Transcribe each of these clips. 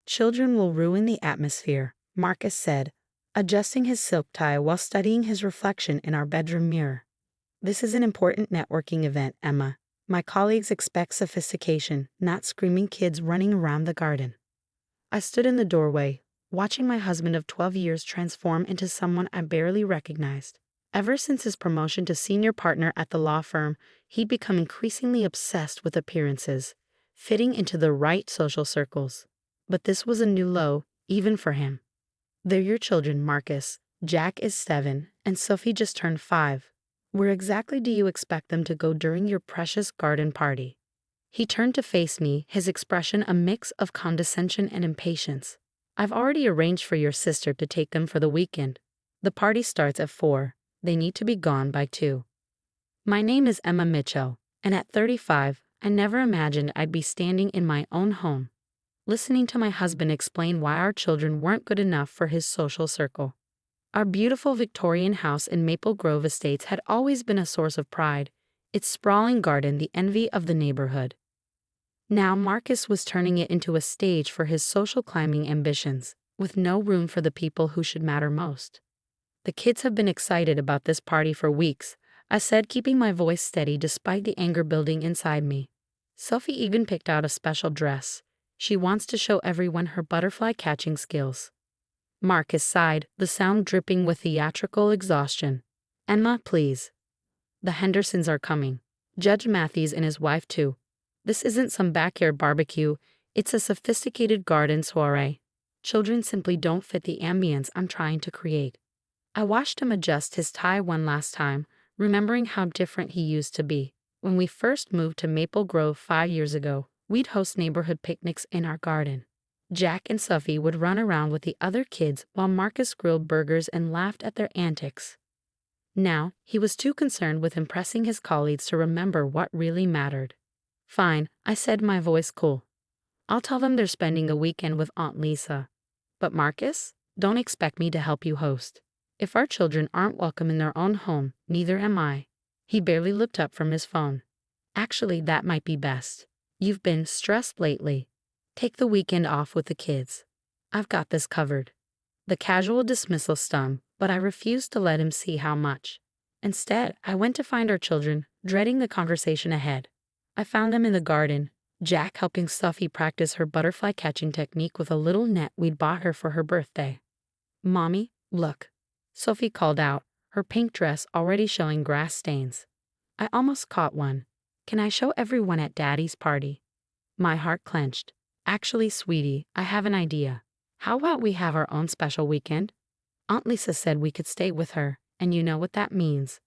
Children will ruin the atmosphere, Marcus said, adjusting his silk tie while studying his reflection in our bedroom mirror. This is an important networking event, Emma. My colleagues expect sophistication, not screaming kids running around the garden. I stood in the doorway, watching my husband of 12 years transform into someone I barely recognized. Ever since his promotion to senior partner at the law firm, he'd become increasingly obsessed with appearances, fitting into the right social circles. But this was a new low, even for him. They're your children, Marcus. Jack is 7, and Sophie just turned 5. Where exactly do you expect them to go during your precious garden party? He turned to face me, his expression a mix of condescension and impatience. I've already arranged for your sister to take them for the weekend. The party starts at 4. They need to be gone by 2. My name is Emma Mitchell, and at 35, I never imagined I'd be standing in my own home, listening to my husband explain why our children weren't good enough for his social circle. Our beautiful Victorian house in Maple Grove Estates had always been a source of pride, its sprawling garden the envy of the neighborhood. Now Marcus was turning it into a stage for his social climbing ambitions, with no room for the people who should matter most. The kids have been excited about this party for weeks, I said, keeping my voice steady despite the anger building inside me. Sophie even picked out a special dress. She wants to show everyone her butterfly catching skills. Marcus sighed, the sound dripping with theatrical exhaustion. Emma, please. The Hendersons are coming. Judge Matthews and his wife too. This isn't some backyard barbecue, it's a sophisticated garden soiree. Children simply don't fit the ambience I'm trying to create. I watched him adjust his tie one last time, remembering how different he used to be. When we first moved to Maple Grove 5 years ago, we'd host neighborhood picnics in our garden. Jack and Sophie would run around with the other kids while Marcus grilled burgers and laughed at their antics. Now, he was too concerned with impressing his colleagues to remember what really mattered. Fine, I said, my voice cool. I'll tell them they're spending a weekend with Aunt Lisa. But Marcus, don't expect me to help you host. If our children aren't welcome in their own home, neither am I. He barely looked up from his phone. Actually, that might be best. You've been stressed lately. Take the weekend off with the kids. I've got this covered. The casual dismissal stung, but I refused to let him see how much. Instead, I went to find our children, dreading the conversation ahead. I found them in the garden, Jack helping Sophie practice her butterfly catching technique with a little net we'd bought her for her birthday. Mommy, look. Sophie called out, her pink dress already showing grass stains. I almost caught one. Can I show everyone at Daddy's party? My heart clenched. Actually, sweetie, I have an idea. How about we have our own special weekend? Aunt Lisa said we could stay with her, and you know what that means.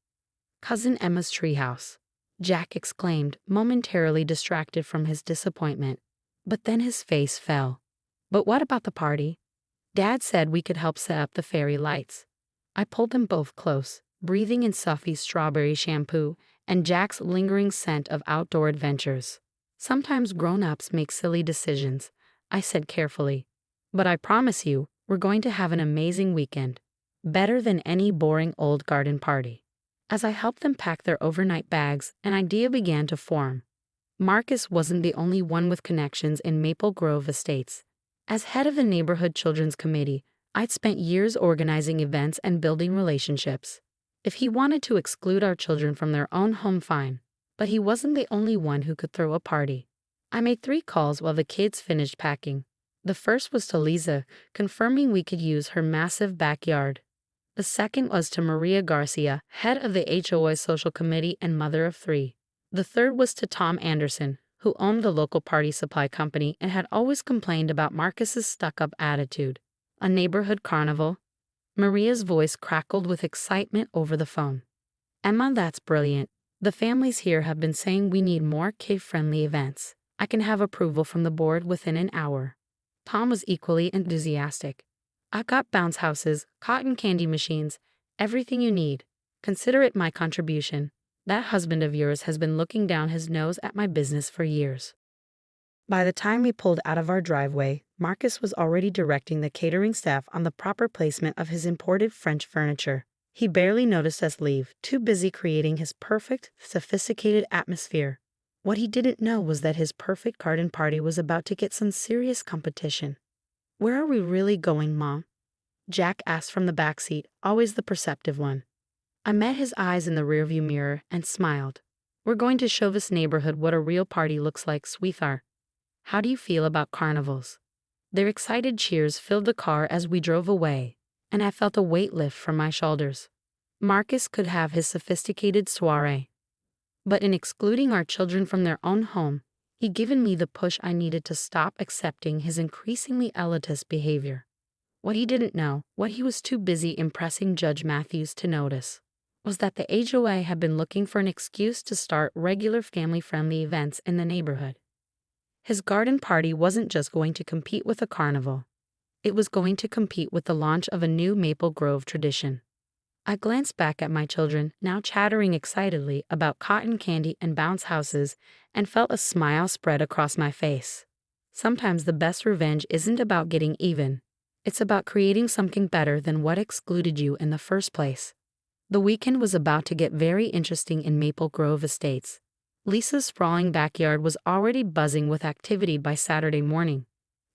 Cousin Emma's treehouse. Jack exclaimed, momentarily distracted from his disappointment. But then his face fell. But what about the party? Dad said we could help set up the fairy lights. I pulled them both close, breathing in Sophie's strawberry shampoo and Jack's lingering scent of outdoor adventures. Sometimes grown-ups make silly decisions, I said carefully. But I promise you, we're going to have an amazing weekend. Better than any boring old garden party. As I helped them pack their overnight bags, an idea began to form. Marcus wasn't the only one with connections in Maple Grove Estates. As head of the Neighborhood Children's Committee, I'd spent years organizing events and building relationships. If he wanted to exclude our children from their own home, fine. But he wasn't the only one who could throw a party. I made 3 calls while the kids finished packing. The first was to Lisa, confirming we could use her massive backyard. The second was to Maria Garcia, head of the HOA social committee and mother of 3. The third was to Tom Anderson, who owned the local party supply company and had always complained about Marcus's stuck-up attitude. A neighborhood carnival? Maria's voice crackled with excitement over the phone. Emma, that's brilliant. The families here have been saying we need more kid-friendly events. I can have approval from the board within an hour. Tom was equally enthusiastic. I've got bounce houses, cotton candy machines, everything you need. Consider it my contribution. That husband of yours has been looking down his nose at my business for years. By the time we pulled out of our driveway, Marcus was already directing the catering staff on the proper placement of his imported French furniture. He barely noticed us leave, too busy creating his perfect, sophisticated atmosphere. What he didn't know was that his perfect garden party was about to get some serious competition. Where are we really going, Mom? Jack asked from the back seat, always the perceptive one. I met his eyes in the rearview mirror and smiled. We're going to show this neighborhood what a real party looks like, sweetheart. How do you feel about carnivals? Their excited cheers filled the car as we drove away, and I felt a weight lift from my shoulders. Marcus could have his sophisticated soiree, but in excluding our children from their own home, he'd given me the push I needed to stop accepting his increasingly elitist behavior. What he didn't know, what he was too busy impressing Judge Matthews to notice, was that the HOA had been looking for an excuse to start regular family-friendly events in the neighborhood. His garden party wasn't just going to compete with a carnival. It was going to compete with the launch of a new Maple Grove tradition. I glanced back at my children, now chattering excitedly about cotton candy and bounce houses, and felt a smile spread across my face. Sometimes the best revenge isn't about getting even. It's about creating something better than what excluded you in the first place. The weekend was about to get very interesting in Maple Grove Estates. Lisa's sprawling backyard was already buzzing with activity by Saturday morning.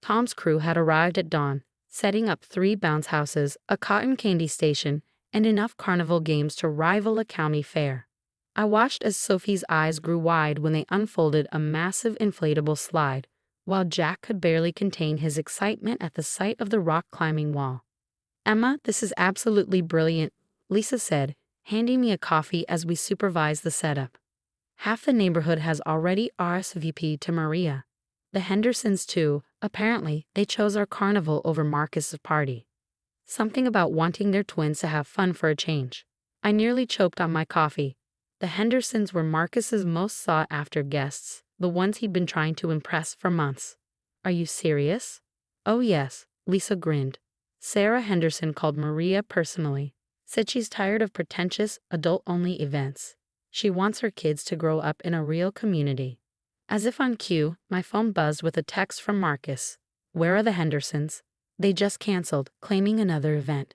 Tom's crew had arrived at dawn, setting up 3 bounce houses, a cotton candy station, and enough carnival games to rival a county fair. I watched as Sophie's eyes grew wide when they unfolded a massive inflatable slide, while Jack could barely contain his excitement at the sight of the rock climbing wall. "Emma, this is absolutely brilliant," Lisa said, handing me a coffee as we supervised the setup. "Half the neighborhood has already RSVP'd to Maria. The Hendersons too. Apparently, they chose our carnival over Marcus's party. Something about wanting their twins to have fun for a change." I nearly choked on my coffee. The Hendersons were Marcus's most sought-after guests, the ones he'd been trying to impress for months. "Are you serious?" "Oh yes," Lisa grinned. "Sarah Henderson called Maria personally. Said she's tired of pretentious, adult-only events. She wants her kids to grow up in a real community." As if on cue, my phone buzzed with a text from Marcus. "Where are the Hendersons? They just canceled, claiming another event.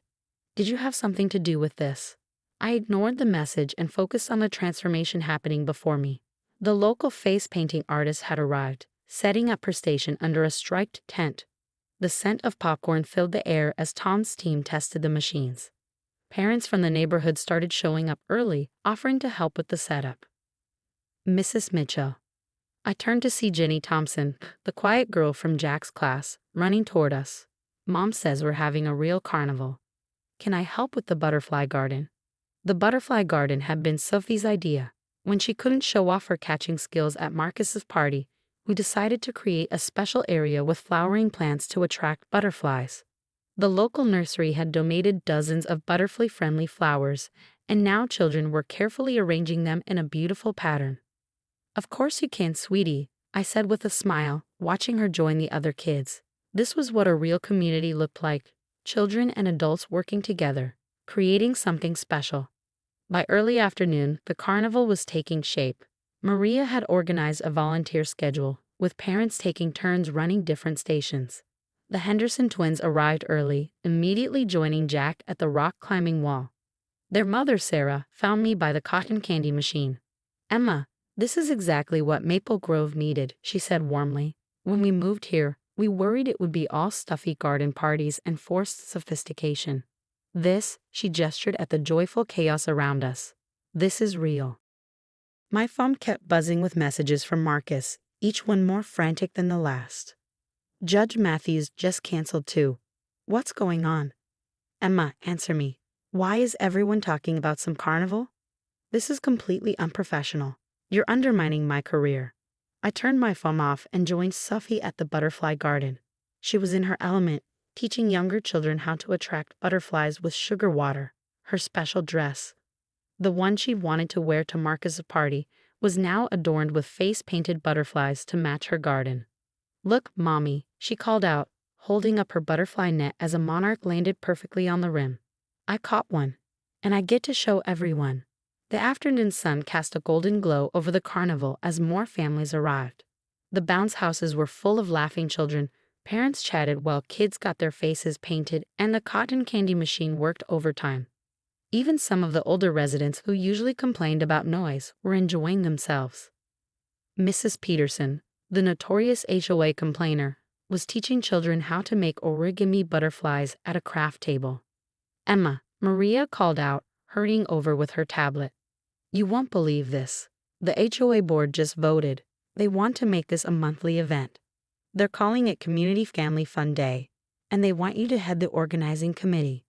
Did you have something to do with this?" I ignored the message and focused on the transformation happening before me. The local face-painting artist had arrived, setting up her station under a striped tent. The scent of popcorn filled the air as Tom's team tested the machines. Parents from the neighborhood started showing up early, offering to help with the setup. "Mrs. Mitchell." I turned to see Jenny Thompson, the quiet girl from Jack's class, running toward us. "Mom says we're having a real carnival. Can I help with the butterfly garden?" The butterfly garden had been Sophie's idea. When she couldn't show off her catching skills at Marcus's party, we decided to create a special area with flowering plants to attract butterflies. The local nursery had donated dozens of butterfly-friendly flowers, and now children were carefully arranging them in a beautiful pattern. "Of course you can, sweetie," I said with a smile, watching her join the other kids. This was what a real community looked like, children and adults working together, creating something special. By early afternoon, the carnival was taking shape. Maria had organized a volunteer schedule, with parents taking turns running different stations. The Henderson twins arrived early, immediately joining Jack at the rock climbing wall. Their mother, Sarah, found me by the cotton candy machine. "Emma, this is exactly what Maple Grove needed," she said warmly. "When we moved here, we worried it would be all stuffy garden parties and forced sophistication. This," she gestured at the joyful chaos around us, "this is real." My phone kept buzzing with messages from Marcus, each one more frantic than the last. "Judge Matthews just canceled too. What's going on? Emma, answer me. Why is everyone talking about some carnival? This is completely unprofessional. You're undermining my career." I turned my phone off and joined Sophie at the butterfly garden. She was in her element, teaching younger children how to attract butterflies with sugar water. Her special dress, the one she wanted to wear to Marcus's party, was now adorned with face-painted butterflies to match her garden. "Look, Mommy," she called out, holding up her butterfly net as a monarch landed perfectly on the rim. "I caught one, and I get to show everyone." The afternoon sun cast a golden glow over the carnival as more families arrived. The bounce houses were full of laughing children. Parents chatted while kids got their faces painted, and the cotton candy machine worked overtime. Even some of the older residents who usually complained about noise were enjoying themselves. Mrs. Peterson, the notorious HOA complainer, was teaching children how to make origami butterflies at a craft table. "Emma," Maria called out, hurrying over with her tablet. "You won't believe this. The HOA board just voted. They want to make this a monthly event. They're calling it Community Family Fun Day, and they want you to head the organizing committee."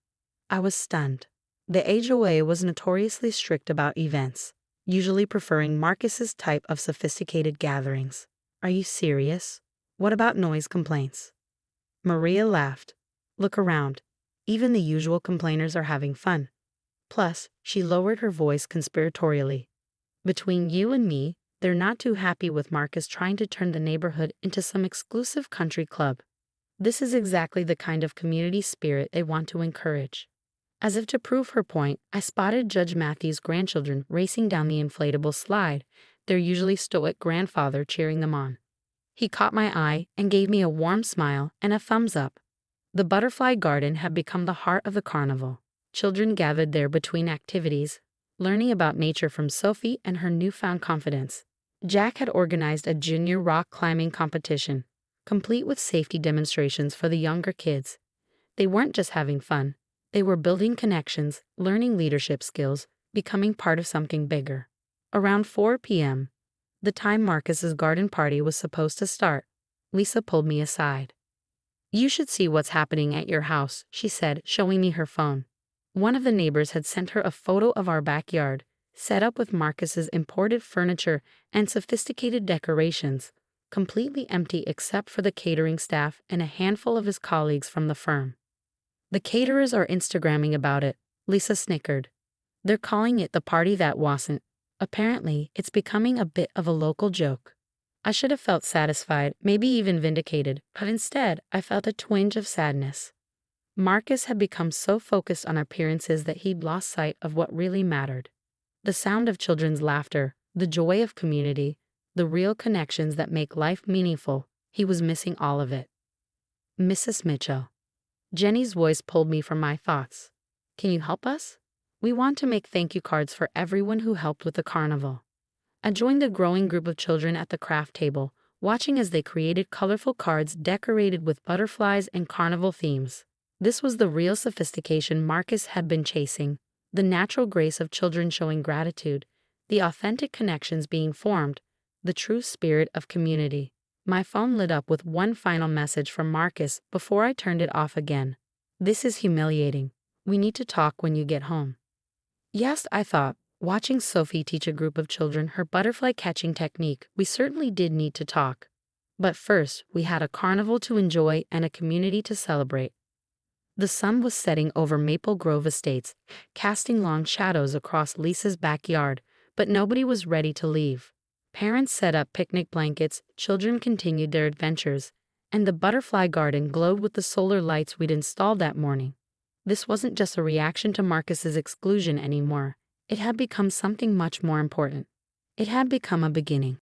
I was stunned. The HOA was notoriously strict about events, usually preferring Marcus's type of sophisticated gatherings. "Are you serious? What about noise complaints?" Maria laughed. "Look around. Even the usual complainers are having fun." Plus, she lowered her voice conspiratorially. "Between you and me, they're not too happy with Marcus trying to turn the neighborhood into some exclusive country club. This is exactly the kind of community spirit they want to encourage." As if to prove her point, I spotted Judge Matthew's grandchildren racing down the inflatable slide, their usually stoic grandfather cheering them on. He caught my eye and gave me a warm smile and a thumbs up. The butterfly garden had become the heart of the carnival. Children gathered there between activities, learning about nature from Sophie and her newfound confidence. Jack had organized a junior rock climbing competition, complete with safety demonstrations for the younger kids. They weren't just having fun. They were building connections, learning leadership skills, becoming part of something bigger. Around 4 p.m., the time Marcus's garden party was supposed to start, Lisa pulled me aside. "You should see what's happening at your house," she said, showing me her phone. One of the neighbors had sent her a photo of our backyard, set up with Marcus's imported furniture and sophisticated decorations, completely empty except for the catering staff and a handful of his colleagues from the firm. "The caterers are Instagramming about it," Lisa snickered. "They're calling it the party that wasn't. Apparently, it's becoming a bit of a local joke." I should have felt satisfied, maybe even vindicated, but instead, I felt a twinge of sadness. Marcus had become so focused on appearances that he'd lost sight of what really mattered. The sound of children's laughter, the joy of community, the real connections that make life meaningful, he was missing all of it. "Mrs. Mitchell." Jenny's voice pulled me from my thoughts. "Can you help us? We want to make thank you cards for everyone who helped with the carnival." I joined a growing group of children at the craft table, watching as they created colorful cards decorated with butterflies and carnival themes. This was the real sophistication Marcus had been chasing, the natural grace of children showing gratitude, the authentic connections being formed, the true spirit of community. My phone lit up with one final message from Marcus before I turned it off again. "This is humiliating. We need to talk when you get home." Yes, I thought, watching Sophie teach a group of children her butterfly catching technique, we certainly did need to talk. But first, we had a carnival to enjoy and a community to celebrate. The sun was setting over Maple Grove Estates, casting long shadows across Lisa's backyard, but nobody was ready to leave. Parents set up picnic blankets, children continued their adventures, and the butterfly garden glowed with the solar lights we'd installed that morning. This wasn't just a reaction to Marcus's exclusion anymore. It had become something much more important. It had become a beginning.